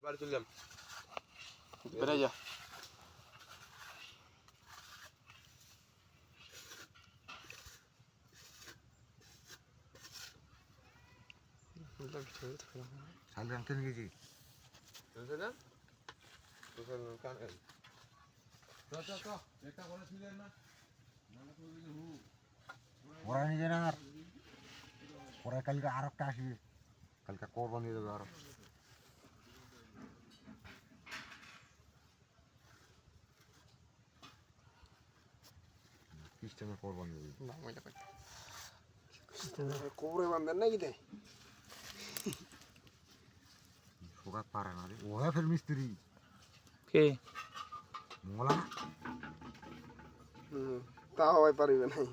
বাড়ি চললাম বেড়ে যা সালগ্রাম কিনে গেছি না ওরা নিজে না আর ওরা কালকে আর একটা আসবে কালকে কোরবান দিয়ে দেবে আরো খ্রিস্টানের কোরবান দিয়ে দেবে কোবরে বান্ধেন নাকি দেয় সোগাত পারে না রে ওরা ফের মিস্ত্রি কে মোলা তা হওয়াই পারিবে নাই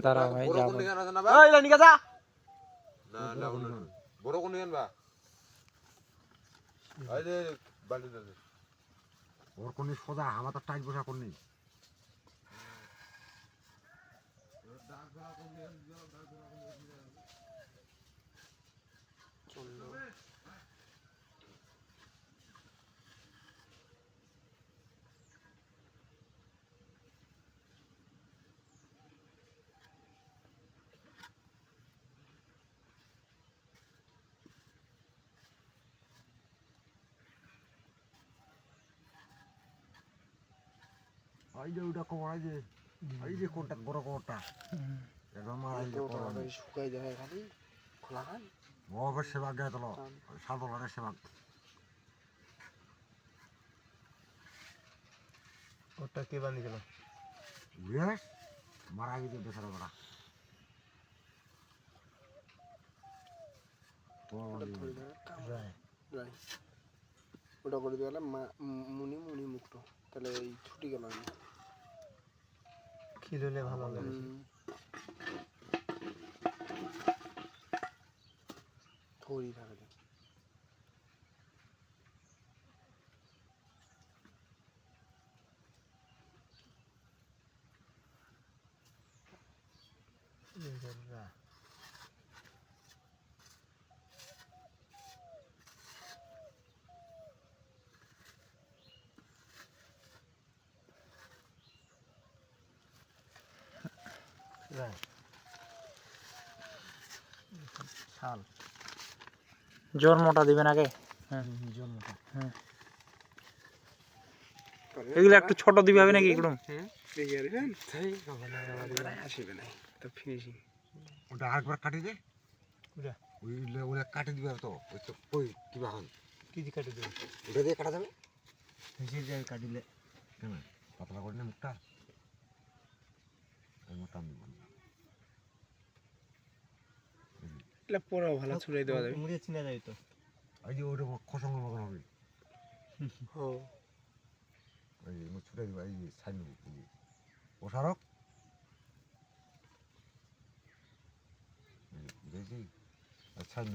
দাঁড়া ভাই বড় যাবো কোন গান আছে না বা এই লানিকা যা না না বড় কোন গান বা এই যে বাড়ি দে ওর কোন সোজা আমার তো টাইট বসা করনি এই যে ওটা কোমর এই যে কোনটা বড় কোমরটা একদম এই যে কোমর শুকাই যায় খালি খোলা খান ওভার সেবা গায় তো সাদলারে সেবা ওটা কে বানিয়েছিল বেশ মারা গেছে বেচারা বড়া ওটা করে দিলে মুনি মুনি মুক্ত তাহলে এই ছুটি গেল খিললে ভালো লাগে থরি থাকে শাল জন্মটা দিবেন আগে জন্মটা এগুলো একটু ছোট দিবে হবে নাকি একদম আসবে না তো ফিনিশিং ওটা আরেকবার কাটি দে ওই কাটি দিবে তো ওই তো কই কিবা হন কি দিয়ে কাটি দেবে ওটা দিয়ে কাটা যাবে নিজের জায়গায় কাটিলে কেন পাতলা করে নে মুখটা এই মুখটা এটা পুরো ভালো ছুড়ে দেওয়া যাবে মুড়ে চিনা যায় তো এই যে ওটা খসঙ্গ মতন হবে ও এই মুখ ছুটে দিবা এই যে সাইড ওসারক দেখি সাইড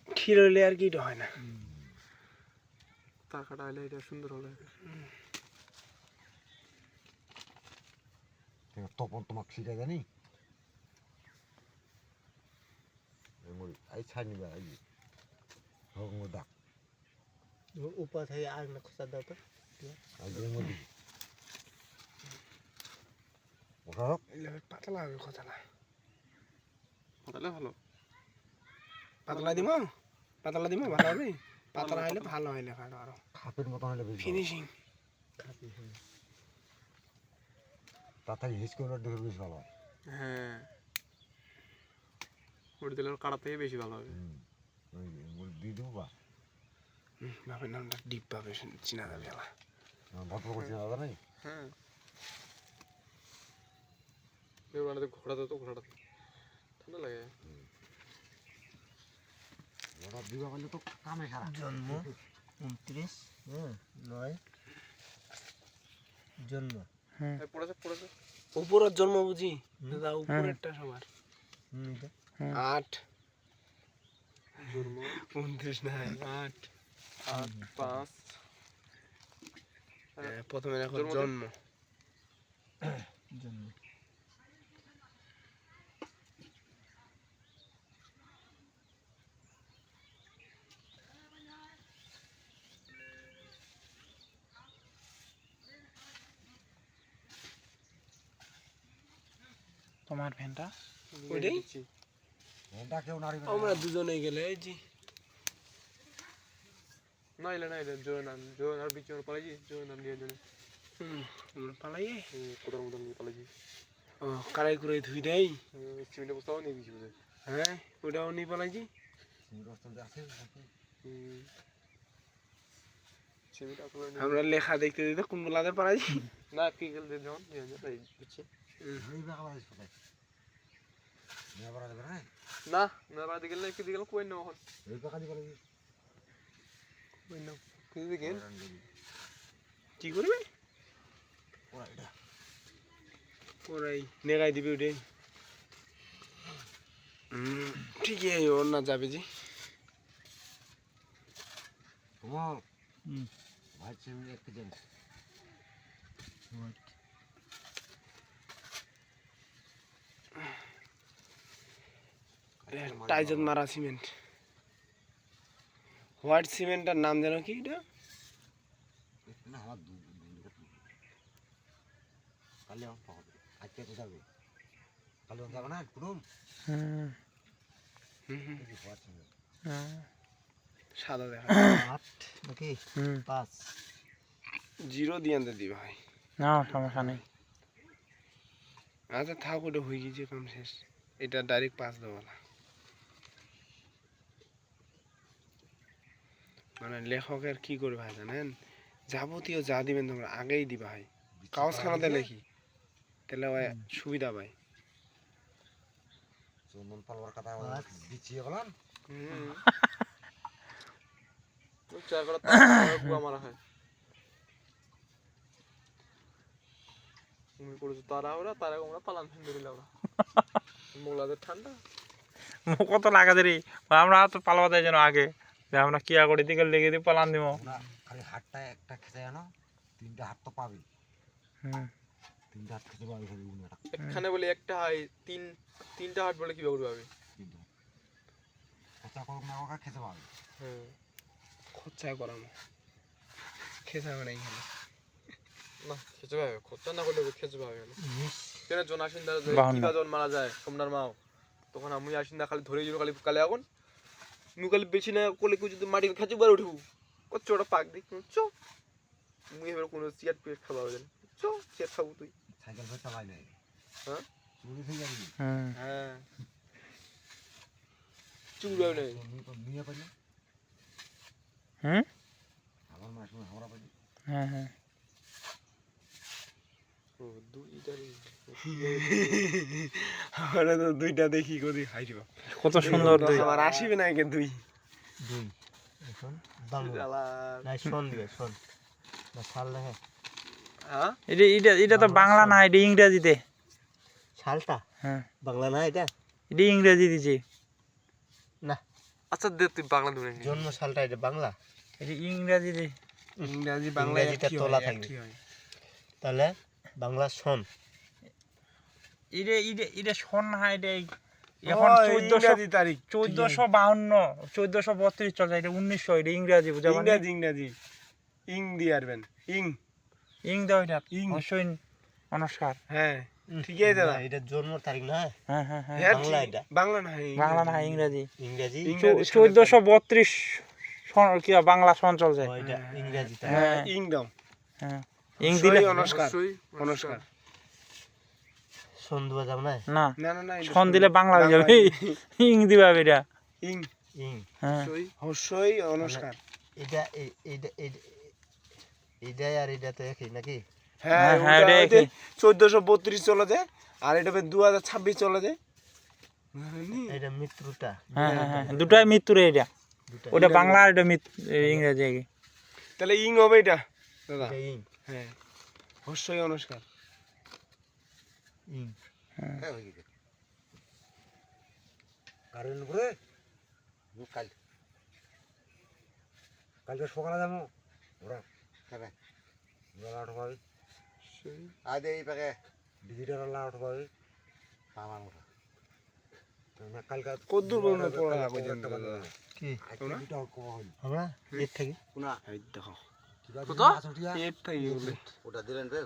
ক্ষীর হলে আর কি এটা হয় না টাকাটা হলে এটা সুন্দর হবে তপন তোমাকে শিখাই জানি এই ছাই নিবা এই হোক ডাক উপর থেকে আগ না খোসা দাও তো পাতলা হবে খোসাটা পাতলা ভালো পাতলা দিব ভালো হবে পাতলা হলে ভালো হয় না আরো খাপের মতো হলে ফিনিশিং তার থেকে হিস করে দেখে বেশ ভালো হয় হ্যাঁ ওটা দিলে কাটা থেকে বেশি ভালো হবে দিয়ে দেবো বা বাপের নামটা ডিপ পাবে চিনা যাবে ভদ্র করছি দাদা নেই হ্যাঁ ঘোড়াতে তো ঘোড়াটা ঠান্ডা লাগে ওরা দিবা বলে তো কামে সারা জন্ম 29/9 জন্ম পড়েছে উপরের জন্ম বুঝি দাদা উপরেরটা সবার 8 জন্ম 29 না 8 5 প্রথমে দেখো জন্ম তোমার ফ্যানটা ওইটাই? দিচ্ছি। এটা কেউ নাড়িবে না। আমরা দুজনে গেলে এই জি না এলে না এলে জোর নাম জোর আর বিচ পালাইছি জোর নাম নিয়ে জন্য আমরা পালাই কোথার মতো নিয়ে পালাইছি ও কারাই করে ধুই দেই সিমেন্টের বস্তাও নিয়ে দিয়েছি বোধহয় হ্যাঁ ওটাও নিয়ে পালাইছি রস্তম আছে নাকি? সিমেন্ট আসলে আমরা লেখা দেখতে দেখতে কোন বেলাতে পালাইছি না কি গেলে যখন নিয়ে যাবে তাই দিচ্ছি এই বাবা বাড়ি কোথায়? নিয়ে বড় দেবে না? না না বাড়ি গেলে কি দিকে কই না এখন এই পাকা দি বলে কই না কি দিকে কি করবে ওরা এটা ওরাই নেগাই দিবে ওটাই ঠিকই আছে ওর না যাবে জি তোমার ভাই চিমনি একটু দেন টাইজন মারা সিমেন্ট হোয়াইট সিমেন্টের নাম যেন কি এটা না আমার কালে আমার পাবো আজকে কোথায় যাবে কালে যাবে না কুরুম হুম কি পাচ্ছি না সাদা দেখা 8 নাকি হুম 5 জিরো দিয়ে আনতে দি ভাই না সমস্যা নেই আচ্ছা থাক ওটা হয়ে গিয়েছে কাম শেষ এটা ডাইরেক্ট 5 দেওয়ালা মানে লেখকের কি করে ভাই জানেন যাবতীয় যা দিবেন তোমরা আগেই দিবা ভাই কাগজখানাতে লেখি তাহলে ওই সুবিধা পাই চন্দন পালবার কথা বিছিয়ে গেলাম চা করে গুয়া মারা হয় তুমি করেছো তারা ওরা আমরা পালান ফেন ধরিলা ওরা মোগলাদের ঠান্ডা মুখ কত লাগা দেরি আমরা তো পালবা দেয় যেন আগে যে আমরা কিয়া করে দিকে লেগে দিয়ে পালান দিব না খালি হাতটা একটা খেতে জানো তিনটা হাত তো পাবি হুম তিনটা হাত খেতে পাবি খালি উনাটা এখানে বলে একটা হয় তিনটা হাট বলে কি করবে কিন্তু কথা করুক না ওকা খেতে পাবি হ্যাঁ খরচা করানো খেতে হবে না এখানে না খেতে পাবে খরচা না করলে খেতে পাবে না কেন জন আসিন দা বাহান্ন। কিবা জন মারা যায় সোমনার মাও তখন আমি আসিন দা খালি ধরে যাবো খালি কালে এখন মু খালি বেশি না করলে কেউ যদি মাটি খাঁচি বার উঠবো কত ওটা পাক দিক চ মুই এবার কোনো চেয়ার পেট খাওয়া হবে না চ চেয়ার খাবো তুই সাইকেল ফের চালাই নাই হ্যাঁ চুরি থেকে যাবি হুম হ্যাঁ চুড়াও নেই নিয়ে পারি হুম আমার মাস আমরা পারি হ্যাঁ হ্যাঁ ও দুইটা আমরা তো দুইটা দেখি কদি হাইরিব কত সুন্দর দুই আমার আসিবে না একে দুই দুই এখন বাংলা জ্বালা না শোন দিবে শোন না শাল দেখে হ্যাঁ এটা এটা এটা তো বাংলা না এটা ইংরেজিতে শালটা হ্যাঁ বাংলা না এটা এটা ইংরেজি দিছে না আচ্ছা দে তুই বাংলা ধরে নি জন্ম শালটা এটা বাংলা এটা ইংরেজিতে ইংরাজি বাংলা ইংরাজিটা একই তোলা হয়, থাকবে। একই হয়। তাহলে বাংলা শোন এটা এটা এটা শোন না এটা এখন ও, 1400 ইংরাজি তারিখ 1452 1432 চলে এটা 1900 এটা ইংরেজি বুঝা মানে ইংরাজি ইংরাজি ইং দিয়ে আরবেন ইং ইং দাও এটা ইং। অবশ্যই নমস্কার হ্যাঁ ঠিকই আছে দাদা না, এটা জন্ম তারিখ না হ্যাঁ হ্যাঁ হ্যাঁ হ্যাঁ, বাংলা ঠিক- এটা। বাংলা না বাংলা না ইংরেজি ইংরেজি ইংরেজি 1432 কি বাংলা সন চলছে ও, এটা ইংরেজি তারিখ। হ্যাঁ হ্যাঁ। ইং দাও হ্যাঁ ইং দিলে সই অনুষ্কার অবশ্যই অনুষ্কার শোন দেওয়া যাবে না না না না না এটা সন দিলে বাংলা হয়ে যাবে ইং দিবা এটা ইং ইং হ্যাঁ সই হস্যই অনুষ্কার এটা এটা এটা আর এটা তো একই নাকি হ্যাঁ হ্যাঁ, হ্যাঁ, ওটা এটা হইতে 1432 চলে যায় আর এটা 2026 চলে যায় এটা মৃত্যুটা হ্যাঁ হ্যাঁ হ্যাঁ দুটাই মৃত্যুরে এটা দুটা ওটা বাংলা আর এটা ইংরেজি আগে তাহলে ইং হবে এটা দাদা এটা ইং হ্যাঁ হস্যই অনুষ্কার ইং হ্যাঁ। হ্যাঁ হয়ে গেছে কারেন্ট করে কালকে সকালে যাবো ওরা খাবে ওরা আউট পাবে সই আজ এই পাকে ডিজিটাল আউট পাবে আমার মতো কালকে কদ্দুর পর্যন্ত পড়া পর্যন্ত দাদা কি তোমরা? আমরা এর থেকে এই দেখো কোথায় এর থেকে বলে ওটা দিলেন রে